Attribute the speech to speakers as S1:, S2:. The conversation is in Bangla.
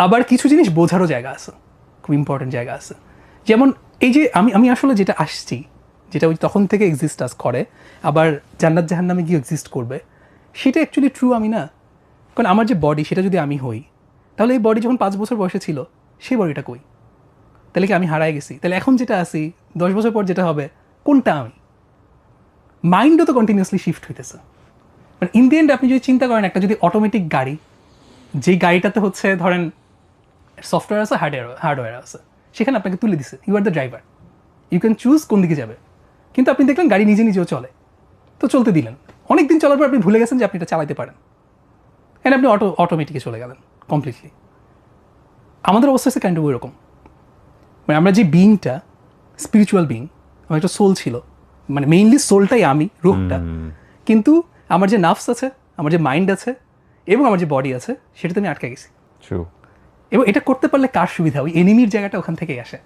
S1: আবার কিছু জিনিস বোঝারও জায়গা আছে, খুব ইম্পর্টেন্ট জায়গা আছে। যেমন এই যে আমি আসলে যেটা আসছি, যেটা ওই তখন থেকে এক্সিস্ট করে, আবার জান্নাত জাহান্নামে গিয়ে এক্সিস্ট করবে, সেটা অ্যাকচুয়ালি ট্রু আমি না। কারণ আমার যে বডি, সেটা যদি আমি হই, তাহলে এই বডি যখন 5 বছর বয়সে ছিল, সেই বডিটা কই? তাহলে কি আমি হারায় গেছি? তাহলে এখন যেটা আছি, 10 বছর পর যেটা হবে, কোনটা আমি? মাইন্ডও তো কন্টিনিউয়াসলি শিফট হইতেছে। মানে ইন দি এন্ড আপনি যদি চিন্তা করেন, একটা যদি অটোমেটিক গাড়ি, যেই গাড়িটাতে হচ্ছে ধরেন সফটওয়্যার আছে, হার্ডওয়্যার আছে, সেখানে আপনাকে তুলে দিছে, you are the driver, you can choose কোন দিকে যাবে। কিন্তু আপনি দেখলেন গাড়ি নিজে নিজেও চলে, তো চলতে দিলেন, অনেক দিন চলার পর আপনি ভুলে গেছেন যে আপনি এটা চালাতে পারেন, এন্ড আপনি অটোমেটিকে চলে গেলেন কমপ্লিটলি। আমাদের অবস্থা হচ্ছে কাইন্ড অফ ওইরকম। মানে আমরা যে বিইংটা, স্পিরিচুয়াল বিইং, আমার একটা সোল ছিল, মানে মেইনলি সোলটাই আমি, রূপটা। কিন্তু আমার যে নার্ভস আছে, আমার যে মাইন্ড আছে, এবং আমার যে বডি আছে, সেটাতে আমি আটকে গেছি। এবং এটা করতে পারলে কার সুবিধা? ওই এনিমির জায়গাটা ওখান থেকেই আসে।